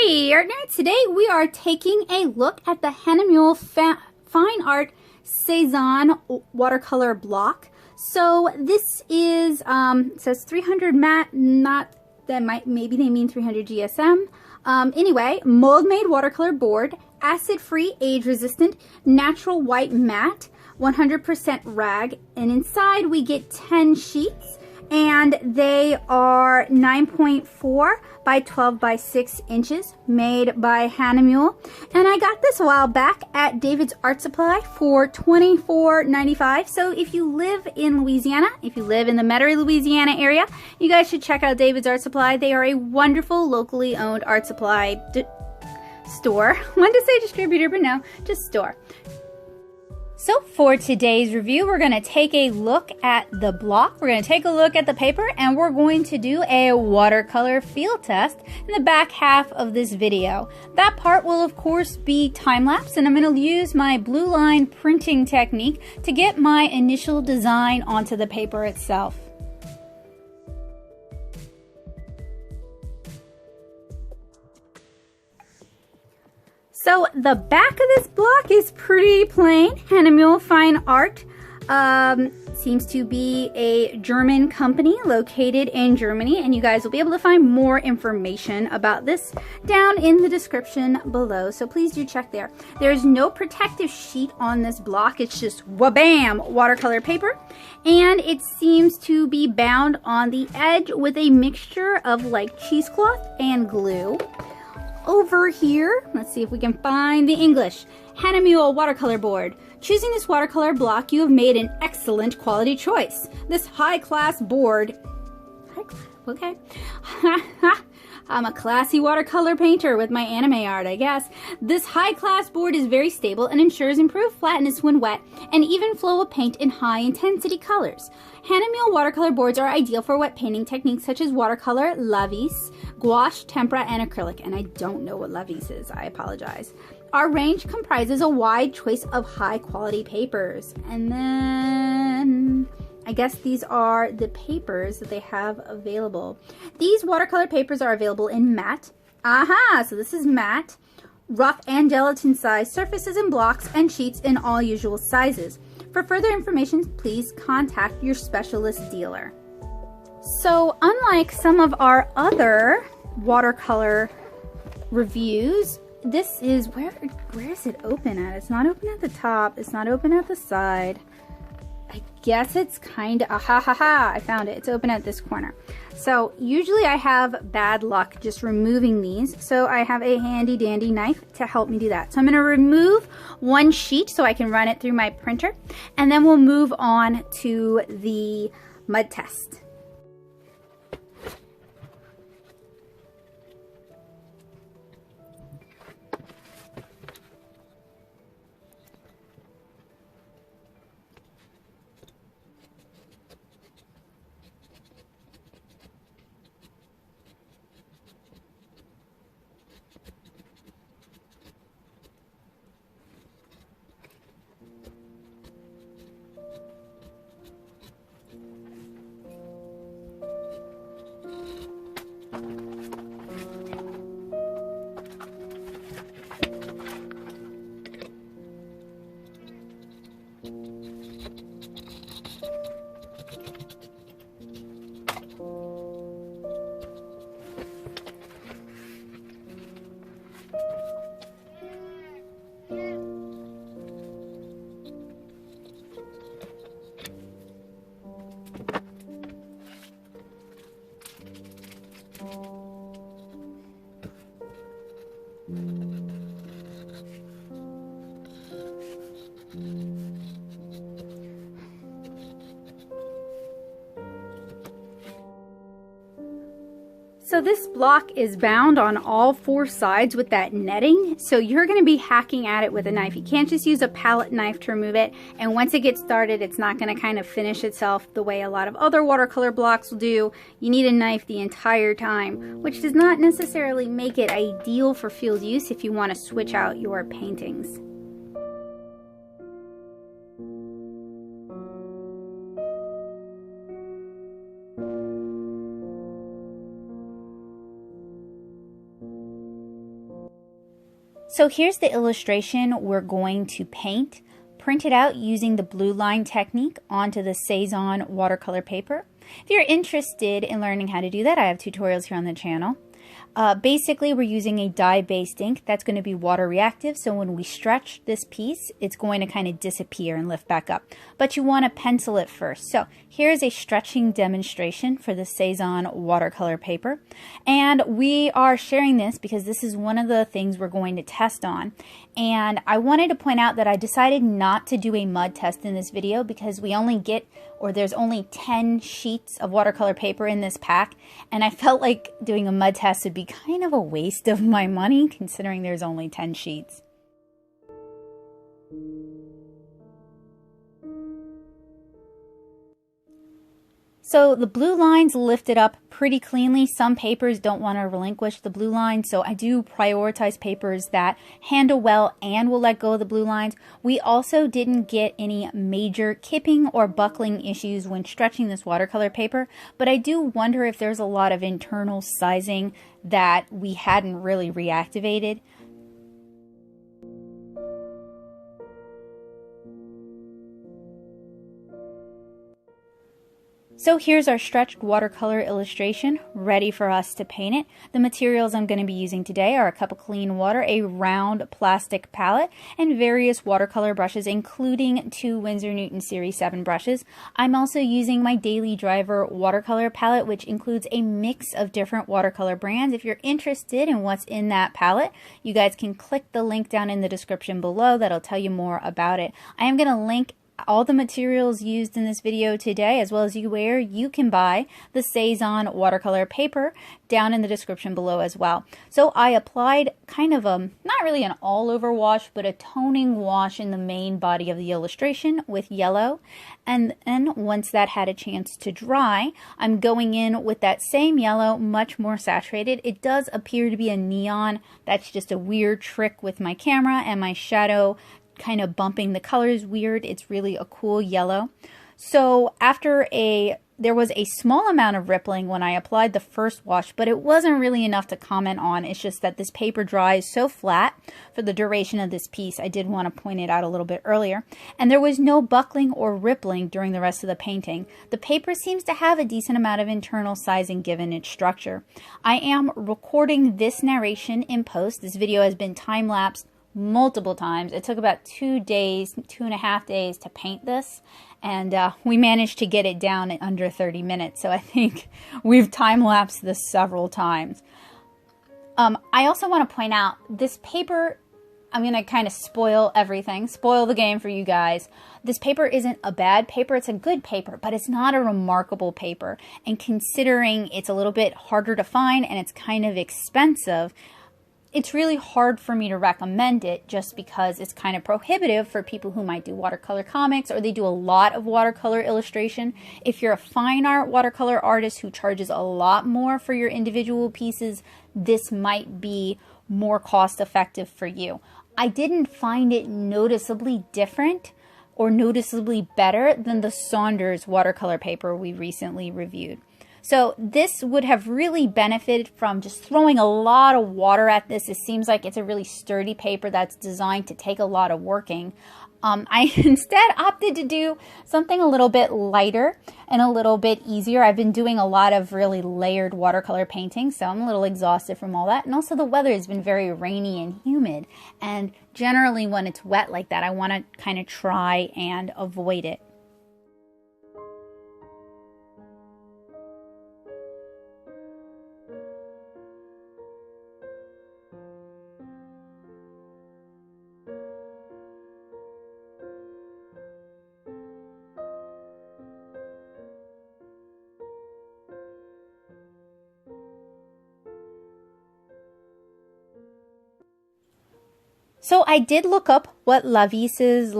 Hey Artnerds, today we are taking a look at the Hahnemule Fine Art Cezanne Watercolor block. So this is, it says 300 matte, maybe they mean 300 GSM. Anyway, mold made watercolor board, acid free, age resistant, natural white matte, 100% rag, and inside we get 10 sheets. And they are 9.4 by 12 by 6 inches, made by Hahnemule. And I got this a while back at David's Art Supply for $24.95. So if you live in Louisiana, if you live in the Metairie, Louisiana area, you guys should check out David's Art Supply. They are a wonderful locally owned art supply store. I wanted to say distributor, but no, just store. So for today's review, we're going to take a look at the block, we're going to take a look at the paper, and we're going to do a watercolor field test in the back half of this video. That part will of course be time-lapse, and I'm going to use my blue line printing technique to get my initial design onto the paper itself. So the back of this block is pretty plain. Hahnemule Fine Art seems to be a German company located in Germany, and you guys will be able to find more information about this down in the description below, so please do check there. There's no protective sheet on this block, it's just wha-bam watercolor paper, and it seems to be bound on the edge with a mixture of like cheesecloth and glue. Over here, let's see if we can find the English. Hahnemule watercolor board. Choosing this watercolor block, you have made an excellent quality choice. This high-class board, okay. I'm a classy watercolor painter with my anime art, I guess. This high-class board is very stable and ensures improved flatness when wet and even flow of paint in high-intensity colors. Hahnemule watercolor boards are ideal for wet painting techniques such as watercolor, lavis, gouache, tempera, and acrylic. And I don't know what lavis is, I apologize. Our range comprises a wide choice of high-quality papers. And then I guess these are the papers that they have available. These watercolor papers are available in matte. Aha! So this is matte, rough and gelatin size surfaces and blocks and sheets in all usual sizes. For further information, please contact your specialist dealer. So unlike some of our other watercolor reviews, this is, where is it open at? It's not open at the top, it's not open at the side. I guess it's kind of, I found it. It's open at this corner. So usually I have bad luck just removing these. So I have a handy dandy knife to help me do that. So I'm going to remove one sheet so I can run it through my printer. And then we'll move on to the mud test. So this block is bound on all four sides with that netting, so you're going to be hacking at it with a knife. You can't just use a palette knife to remove it, and once it gets started, it's not going to kind of finish itself the way a lot of other watercolor blocks will do. You need a knife the entire time, which does not necessarily make it ideal for field use if you want to switch out your paintings. So here's the illustration we're going to paint. Print it out using the blue line technique onto the Cezanne watercolor paper. If you're interested in learning how to do that, I have tutorials here on the channel. Basically, we're using a dye-based ink that's going to be water reactive, so when we stretch this piece, it's going to kind of disappear and lift back up. But you want to pencil it first. So here's a stretching demonstration for the Cezanne watercolor paper. And we are sharing this because this is one of the things we're going to test on. And I wanted to point out that I decided not to do a mud test in this video because we only get, or there's only 10 sheets of watercolor paper in this pack, and I felt like doing a mud test would be kind of a waste of my money considering there's only 10 sheets. So the blue lines lifted up pretty cleanly. Some papers don't want to relinquish the blue lines, so I do prioritize papers that handle well and will let go of the blue lines. We also didn't get any major kipping or buckling issues when stretching this watercolor paper, but I do wonder if there's a lot of internal sizing that we hadn't really reactivated. So here's our stretched watercolor illustration ready for us to paint it. The materials I'm going to be using today are a cup of clean water, a round plastic palette, and various watercolor brushes, including 2 Winsor Newton Series 7 brushes. I'm also using my Daily Driver watercolor palette, which includes a mix of different watercolor brands. If you're interested in what's in that palette, you guys can click the link down in the description below. That'll tell you more about it. I am going to link all the materials used in this video today, as well as where you can buy the Cezanne watercolor paper down in the description below as well. So I applied kind of a, not really an all-over wash, but a toning wash in the main body of the illustration with yellow. And then once that had a chance to dry, I'm going in with that same yellow, much more saturated. It does appear to be a neon. That's just a weird trick with my camera and my shadow kind of bumping the colors weird. It's really a cool yellow. So after there was a small amount of rippling when I applied the first wash, but it wasn't really enough to comment on. It's just that this paper dries so flat for the duration of this piece. I did want to point it out a little bit earlier. And there was no buckling or rippling during the rest of the painting. The paper seems to have a decent amount of internal sizing given its structure. I am recording this narration in post. This video has been time-lapsed multiple times. It took about 2 days, 2.5 days to paint this, and we managed to get it down in under 30 minutes. So I think we've time-lapsed this several times. I also want to point out this paper, I'm going to kind of spoil everything, spoil the game for you guys. This paper isn't a bad paper, it's a good paper, but it's not a remarkable paper. And considering it's a little bit harder to find and it's kind of expensive, it's really hard for me to recommend it just because it's kind of prohibitive for people who might do watercolor comics or they do a lot of watercolor illustration. If you're a fine art watercolor artist who charges a lot more for your individual pieces, this might be more cost effective for you. I didn't find it noticeably different or noticeably better than the Saunders watercolor paper we recently reviewed. So this would have really benefited from just throwing a lot of water at this. It seems like it's a really sturdy paper that's designed to take a lot of working. I instead opted to do something a little bit lighter and a little bit easier. I've been doing a lot of really layered watercolor painting, so I'm a little exhausted from all that. And also the weather has been very rainy and humid. And generally when it's wet like that, I want to kind of try and avoid it. So I did look up what lavis is,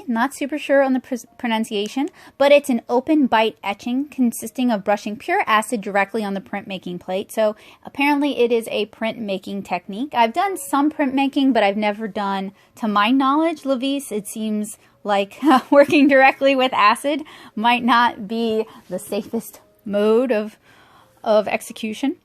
not super sure on the pronunciation, but it's an open bite etching consisting of brushing pure acid directly on the printmaking plate. So apparently it is a printmaking technique. I've done some printmaking, but I've never done, to my knowledge, lavis. It seems like working directly with acid might not be the safest mode of execution.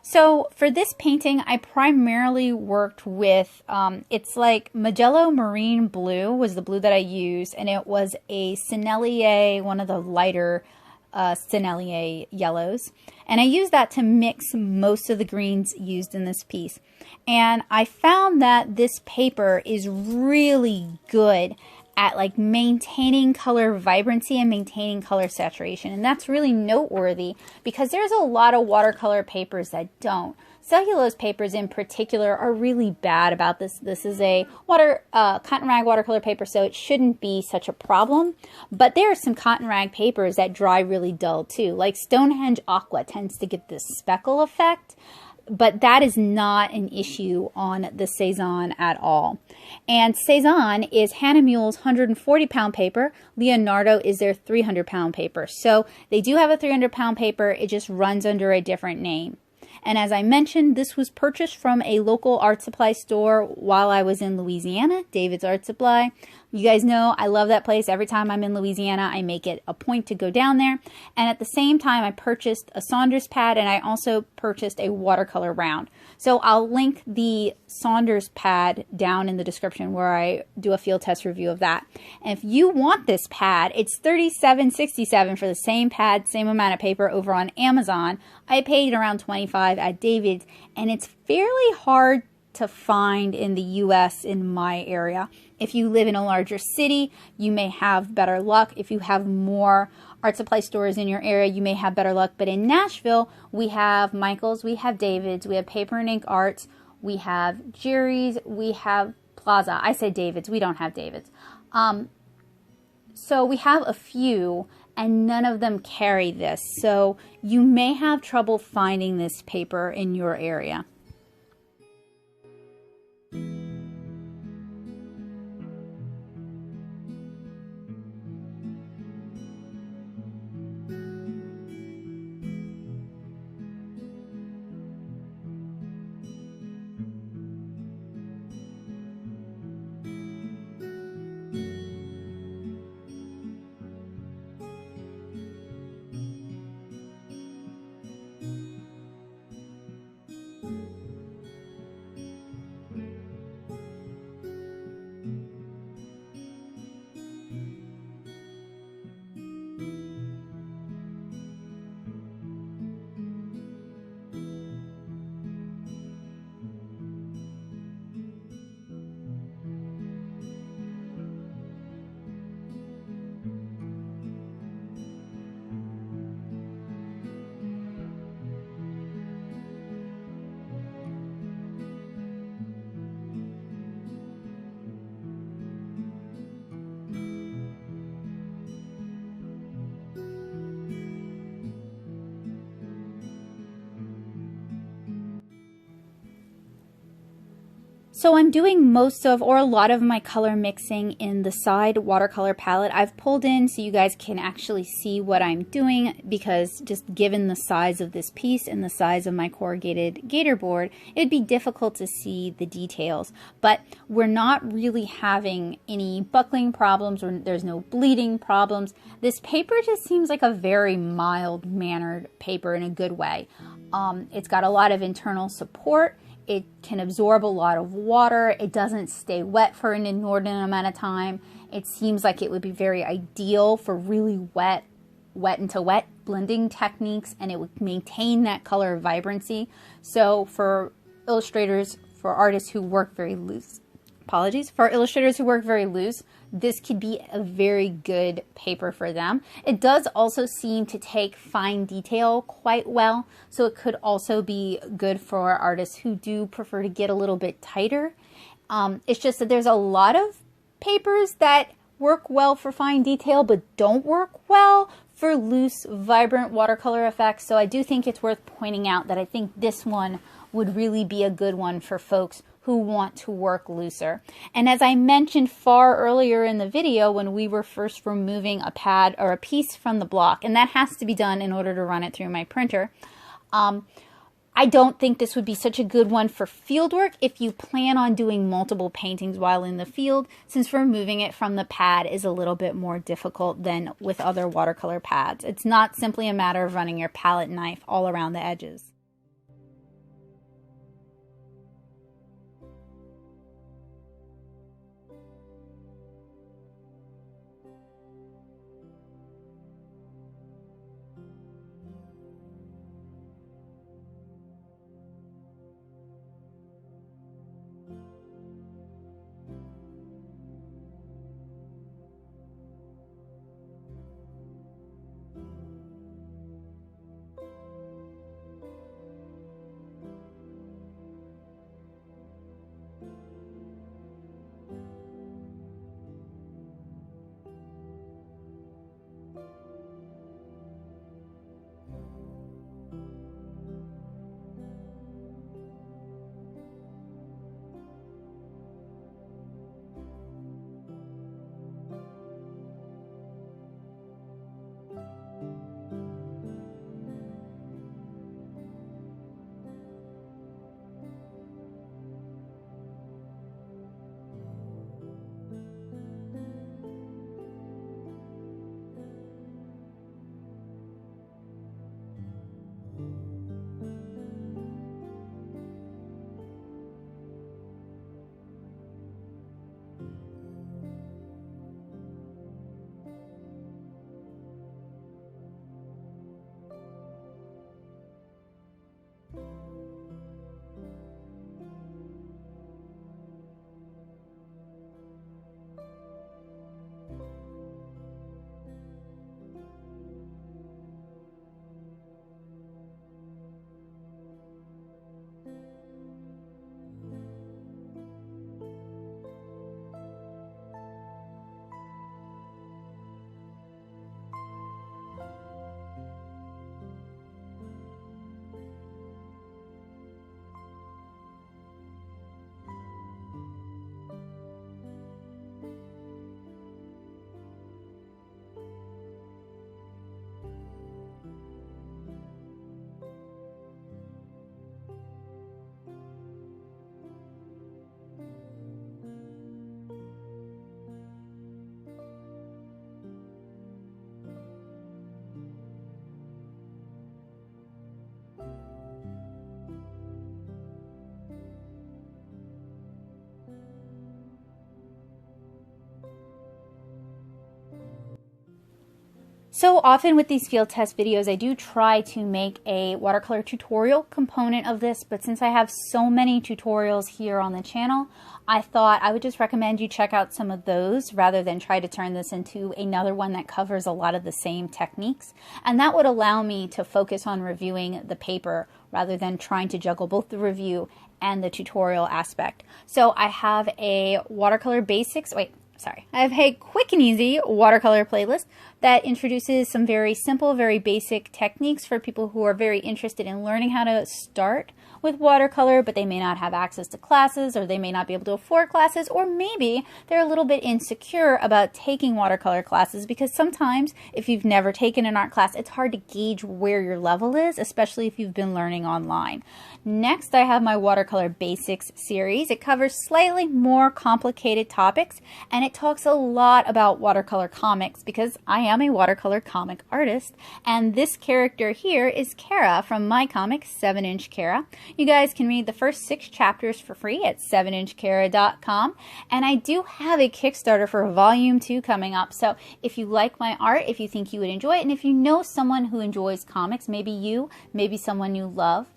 So for this painting, I primarily worked with, it's like Magella Marine Blue was the blue that I used, and it was a Sennelier, one of the lighter Sennelier yellows. And I used that to mix most of the greens used in this piece. And I found that this paper is really good at like maintaining color vibrancy and maintaining color saturation. And that's really noteworthy because there's a lot of watercolor papers that don't. Cellulose papers in particular are really bad about this. This is a cotton rag watercolor paper, so it shouldn't be such a problem. But there are some cotton rag papers that dry really dull too. Like Stonehenge Aqua tends to get this speckle effect, but that is not an issue on the Cezanne at all. And Cezanne is Hahnemule's 140-pound paper. Leonardo is their 300-pound paper. So they do have a 300-pound paper. It just runs under a different name. And as I mentioned, this was purchased from a local art supply store while I was in Louisiana, David's Art Supply. You guys know I love that place. Every time I'm in Louisiana, I make it a point to go down there. And at the same time, I purchased a Saunders pad, and I also purchased a watercolor round. So I'll link the Saunders pad down in the description where I do a field test review of that. And if you want this pad, it's $37.67 for the same pad, same amount of paper over on Amazon. I paid around $25 at David's, and it's fairly hard to find in the US in my area. If you live in a larger city, you may have better luck. If you have more art supply stores in your area, you may have better luck. But in Nashville, we have Michael's, we have David's, we have Paper and Ink Arts, we have Jerry's, we have Plaza. I say David's, we don't have David's. So we have a few, and none of them carry this. So you may have trouble finding this paper in your area. So I'm doing most of, or a lot of my color mixing in the side watercolor palette. I've pulled in so you guys can actually see what I'm doing, because just given the size of this piece and the size of my corrugated gator board, it'd be difficult to see the details. But we're not really having any buckling problems, or there's no bleeding problems. This paper just seems like a very mild-mannered paper in a good way. It's got a lot of internal support. It can absorb a lot of water. It doesn't stay wet for an inordinate amount of time. It seems like it would be very ideal for really wet into wet blending techniques, and it would maintain that color vibrancy. So for illustrators, for artists who work very loose, for illustrators who work very loose, this could be a very good paper for them. It does also seem to take fine detail quite well, so it could also be good for artists who do prefer to get a little bit tighter. It's just that there's a lot of papers that work well for fine detail but don't work well for loose, vibrant watercolor effects. So I do think it's worth pointing out that I think this one would really be a good one for folks who want to work looser. And as I mentioned far earlier in the video, when we were first removing a pad or a piece from the block, and that has to be done in order to run it through my printer, I don't think this would be such a good one for field work if you plan on doing multiple paintings while in the field, since removing it from the pad is a little bit more difficult than with other watercolor pads. It's not simply a matter of running your palette knife all around the edges. So often with these field test videos, I do try to make a watercolor tutorial component of this, but since I have so many tutorials here on the channel, I thought I would just recommend you check out some of those rather than try to turn this into another one that covers a lot of the same techniques. And that would allow me to focus on reviewing the paper rather than trying to juggle both the review and the tutorial aspect. So I have a watercolor basics, I have a quick and easy watercolor playlist that introduces some very simple, very basic techniques for people who are very interested in learning how to start with watercolor, but they may not have access to classes, or they may not be able to afford classes, or maybe they're a little bit insecure about taking watercolor classes, because sometimes if you've never taken an art class, it's hard to gauge where your level is, especially if you've been learning online. Next, I have my Watercolor Basics series. It covers slightly more complicated topics, and it talks a lot about watercolor comics because I am a watercolor comic artist, and this character here is Kara from my comic 7-Inch Kara. You guys can read the first 6 chapters for free at 7inchkara.com, and I do have a Kickstarter for Volume 2 coming up, so if you like my art, if you think you would enjoy it, and if you know someone who enjoys comics, maybe you, maybe someone you love,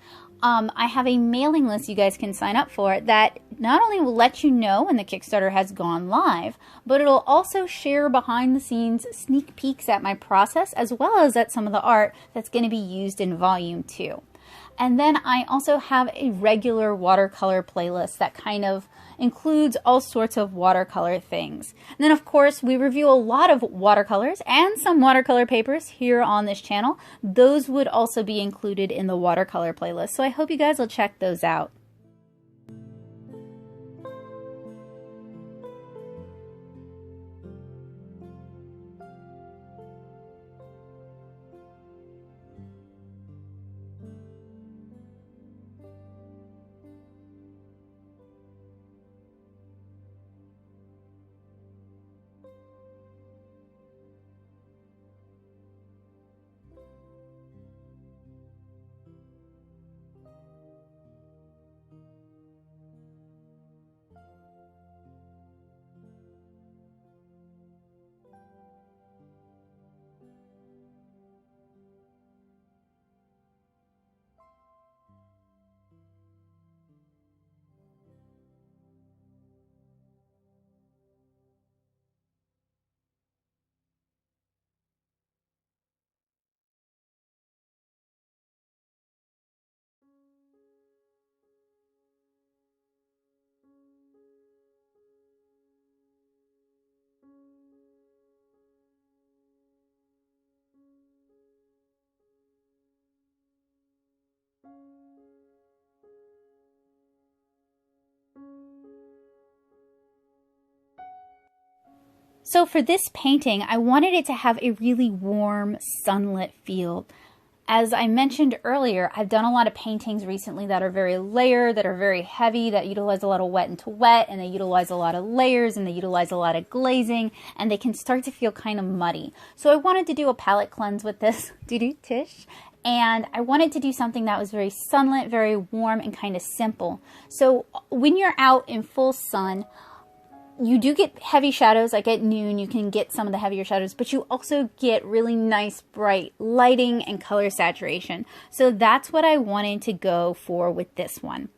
I have a mailing list you guys can sign up for that not only will let you know when the Kickstarter has gone live, but it'll also share behind the scenes sneak peeks at my process as well as at some of the art that's going to be used in Volume 2. And then I also have a regular watercolor playlist that kind of includes all sorts of watercolor things. And then of course we review a lot of watercolors and some watercolor papers here on this channel. Those would also be included in the watercolor playlist. So I hope you guys will check those out. So for this painting, I wanted it to have a really warm, sunlit feel. As I mentioned earlier, I've done a lot of paintings recently that are very layered, that are very heavy, that utilize a lot of wet into wet, and they utilize a lot of layers, and they utilize a lot of glazing, and they can start to feel kind of muddy. So I wanted to do a palette cleanse with this, tish, and I wanted to do something that was very sunlit, very warm, and kind of simple. So when you're out in full sun, you do get heavy shadows, like at noon you can get some of the heavier shadows, but you also get really nice bright lighting and color saturation. So that's what I wanted to go for with this one.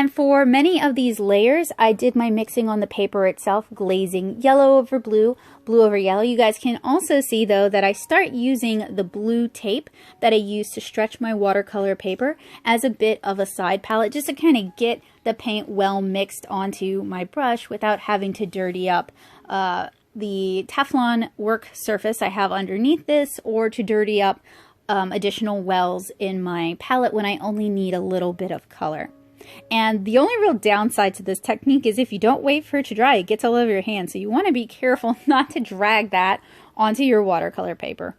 And for many of these layers, I did my mixing on the paper itself, glazing yellow over blue, blue over yellow. You guys can also see, though, that I start using the blue tape that I use to stretch my watercolor paper as a bit of a side palette, just to kind of get the paint well mixed onto my brush without having to dirty up the Teflon work surface I have underneath this, or to dirty up additional wells in my palette when I only need a little bit of color. And the only real downside to this technique is if you don't wait for it to dry, it gets all over your hand. So you want to be careful not to drag that onto your watercolor paper.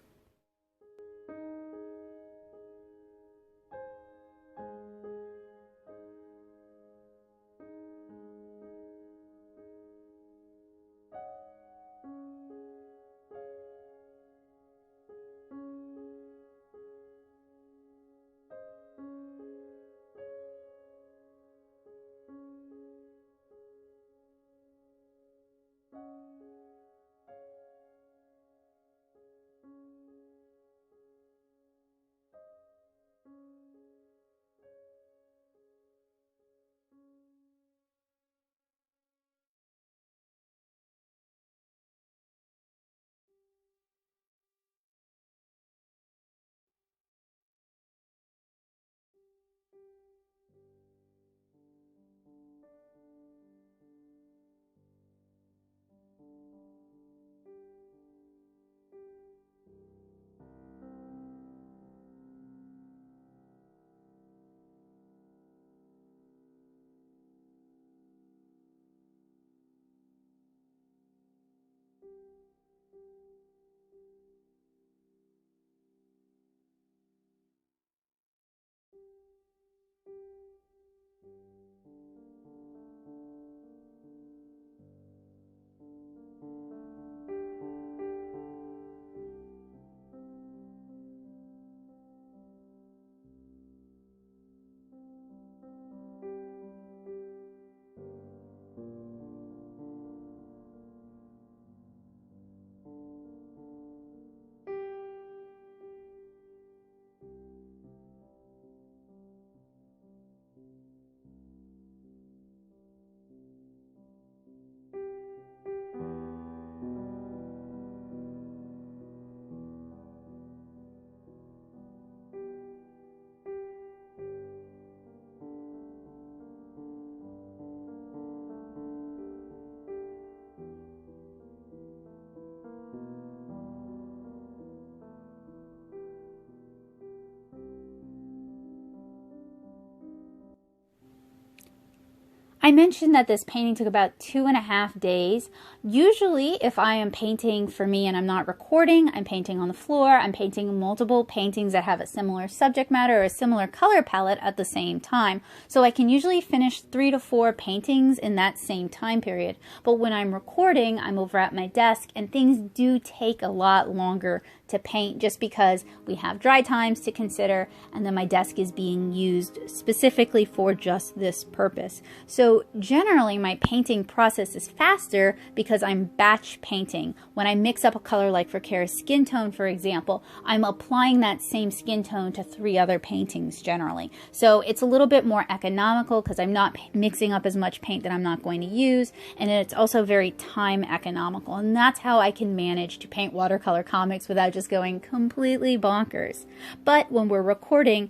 I mentioned that this painting took about 2.5 days. Usually, if I am painting for me and I'm not recording, I'm painting on the floor, I'm painting multiple paintings that have a similar subject matter or a similar color palette at the same time. So I can usually finish 3 to 4 paintings in that same time period. But when I'm recording, I'm over at my desk and things do take a lot longer to paint just because we have dry times to consider, and then my desk is being used specifically for just this purpose. So generally my painting process is faster because I'm batch painting. When I mix up a color like for Kara's skin tone, for example, I'm applying that same skin tone to 3 other paintings generally. So it's a little bit more economical because I'm not mixing up as much paint that I'm not going to use, and it's also very time economical, and that's how I can manage to paint watercolor comics without just going completely bonkers. But when we're recording,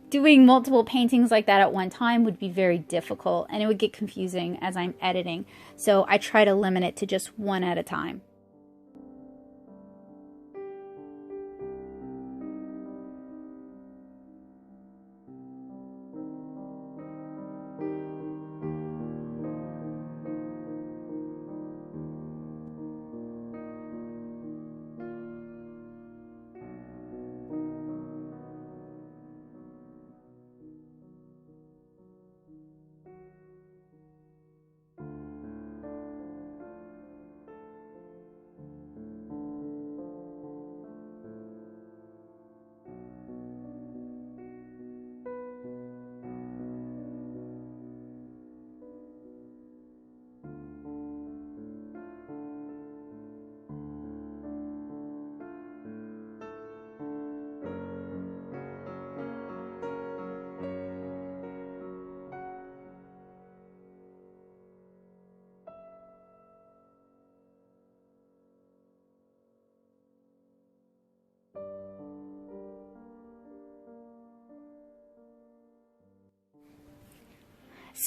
doing multiple paintings like that at one time would be very difficult, and it would get confusing as I'm editing. So I try to limit it to just one at a time.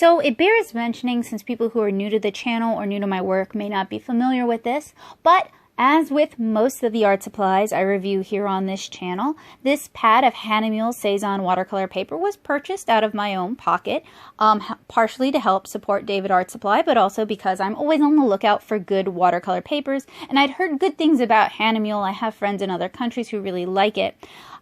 So it bears mentioning, since people who are new to the channel or new to my work may not be familiar with this, but as with most of the art supplies I review here on this channel, this pad of Hahnemule Cezanne watercolor paper was purchased out of my own pocket, partially to help support David Art Supply, but also because I'm always on the lookout for good watercolor papers, and I'd heard good things about Hahnemule. I have friends in other countries who really like it.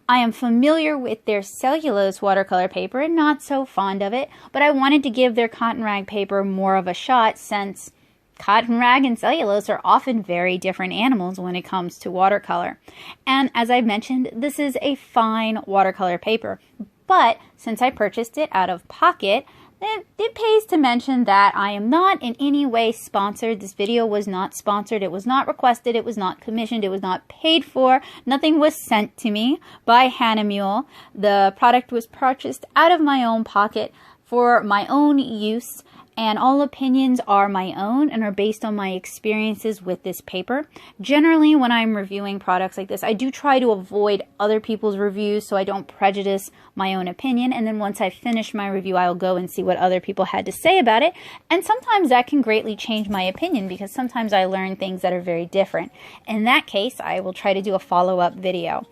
I am familiar with their cellulose watercolor paper and not so fond of it, but I wanted to give their cotton rag paper more of a shot, since cotton rag and cellulose are often very different animals when it comes to watercolor. And as I mentioned, this is a fine watercolor paper. But since I purchased it out of pocket, it pays to mention that I am not in any way sponsored. This video was not sponsored. It was not requested. It was not commissioned. It was not paid for. Nothing was sent to me by Hahnemule. The product was purchased out of my own pocket for my own use. And all opinions are my own and are based on my experiences with this paper. Generally, when I'm reviewing products like this, I do try to avoid other people's reviews so I don't prejudice my own opinion. And then once I finish my review, I'll go and see what other people had to say about it. And sometimes that can greatly change my opinion, because sometimes I learn things that are very different. In that case, I will try to do a follow-up video.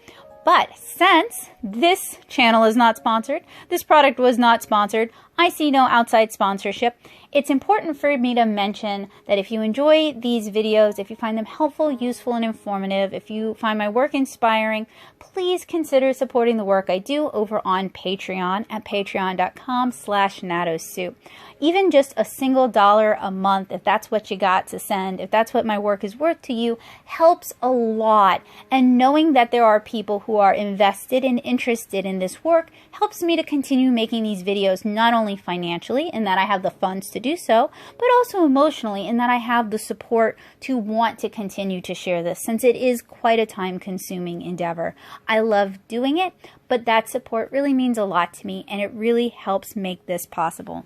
But since this channel is not sponsored, this product was not sponsored, I see no outside sponsorship, it's important for me to mention that if you enjoy these videos, if you find them helpful, useful, and informative, if you find my work inspiring, please consider supporting the work I do over on Patreon at patreon.com/natosoup. Even just a single $1 a month, if that's what you got to send, if that's what my work is worth to you, helps a lot. And knowing that there are people who are invested and interested in this work helps me to continue making these videos, not only financially, in that I have the funds to do so, but also emotionally, in that I have the support to want to continue to share this, since it is quite a time-consuming endeavor. I love doing it, but that support really means a lot to me, and it really helps make this possible.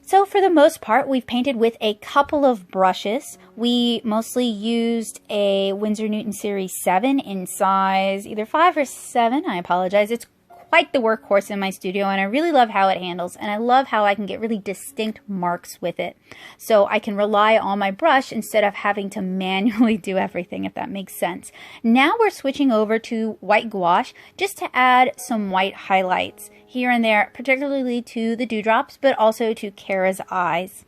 So for the most part, we've painted with a couple of brushes. We mostly used a Winsor Newton Series 7 in size either 5 or 7. I apologize. It's quite the workhorse in my studio, and I really love how it handles, and I love how I can get really distinct marks with it. So I can rely on my brush instead of having to manually do everything, if that makes sense. Now we're switching over to white gouache just to add some white highlights here and there, particularly to the dewdrops, but also to Kara's eyes.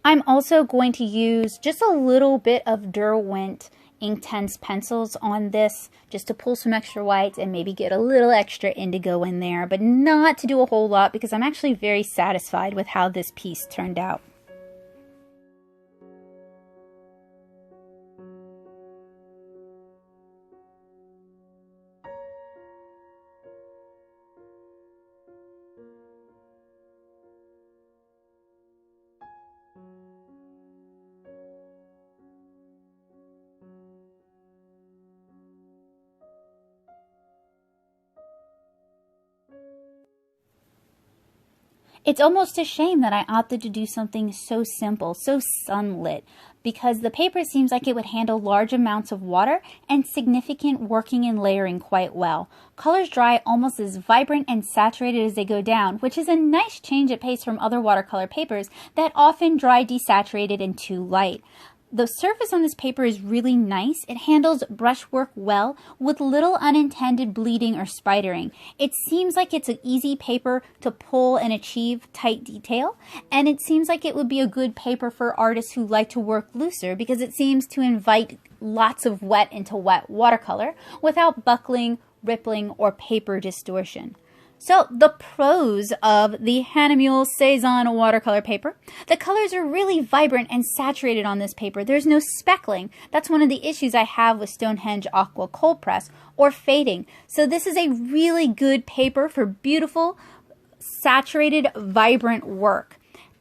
I'm also going to use just a little bit of Derwent Inktense pencils on this, just to pull some extra whites and maybe get a little extra indigo in there, but not to do a whole lot, because I'm actually very satisfied with how this piece turned out. It's almost a shame that I opted to do something so simple, so sunlit, because the paper seems like it would handle large amounts of water and significant working and layering quite well. Colors dry almost as vibrant and saturated as they go down, which is a nice change of pace from other watercolor papers that often dry desaturated and too light. The surface on this paper is really nice. It handles brushwork well with little unintended bleeding or spidering. It seems like it's an easy paper to pull and achieve tight detail, and it seems like it would be a good paper for artists who like to work looser because it seems to invite lots of wet into wet watercolor without buckling, rippling, or paper distortion. So, the pros of the Hahnemule Cezanne watercolor paper. The colors are really vibrant and saturated on this paper. There's no speckling. That's one of the issues I have with Stonehenge Aqua Cold Press, or fading. So this is a really good paper for beautiful, saturated, vibrant work.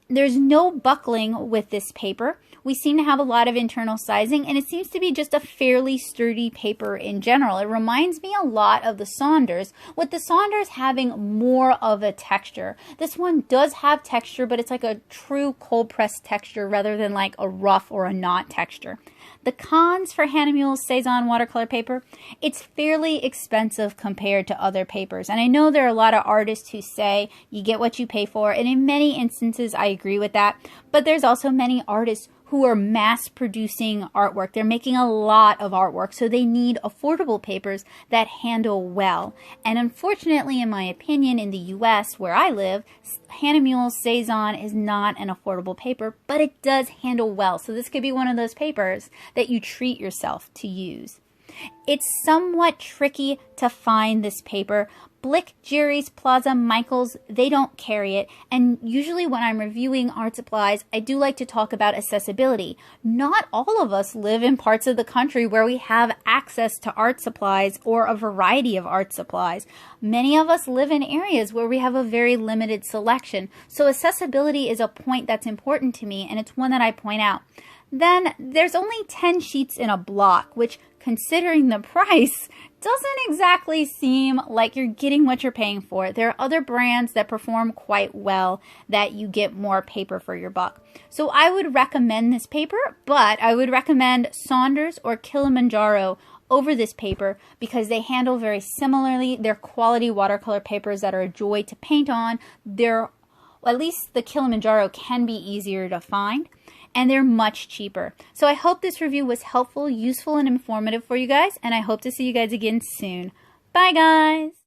There's no buckling with this paper. We seem to have a lot of internal sizing, and it seems to be just a fairly sturdy paper in general. It reminds me a lot of the Saunders, with the Saunders having more of a texture. This one does have texture, but it's like a true cold press texture rather than like a rough or a knot texture. The cons for Hahnemule Cezanne watercolor paper, it's fairly expensive compared to other papers. And I know there are a lot of artists who say you get what you pay for, and in many instances I agree with that. But there's also many artists who are mass producing artwork. They're making a lot of artwork, so they need affordable papers that handle well. And unfortunately, in my opinion, in the US where I live, Hahnemule Cezanne is not an affordable paper, but it does handle well. So this could be one of those papers that you treat yourself to use. It's somewhat tricky to find this paper. Blick, Jerry's, Plaza, Michael's, they don't carry it. And usually when I'm reviewing art supplies, I do like to talk about accessibility. Not all of us live in parts of the country where we have access to art supplies or a variety of art supplies. Many of us live in areas where we have a very limited selection. So accessibility is a point that's important to me, and it's one that I point out. Then there's only 10 sheets in a block, which, considering the price, doesn't exactly seem like you're getting what you're paying for. There are other brands that perform quite well that you get more paper for your buck. So I would recommend this paper, but I would recommend Saunders or Kilimanjaro over this paper because they handle very similarly. They're quality watercolor papers that are a joy to paint on. Well, at least the Kilimanjaro can be easier to find, and they're much cheaper. So I hope this review was helpful, useful, and informative for you guys, and I hope to see you guys again soon. Bye, guys!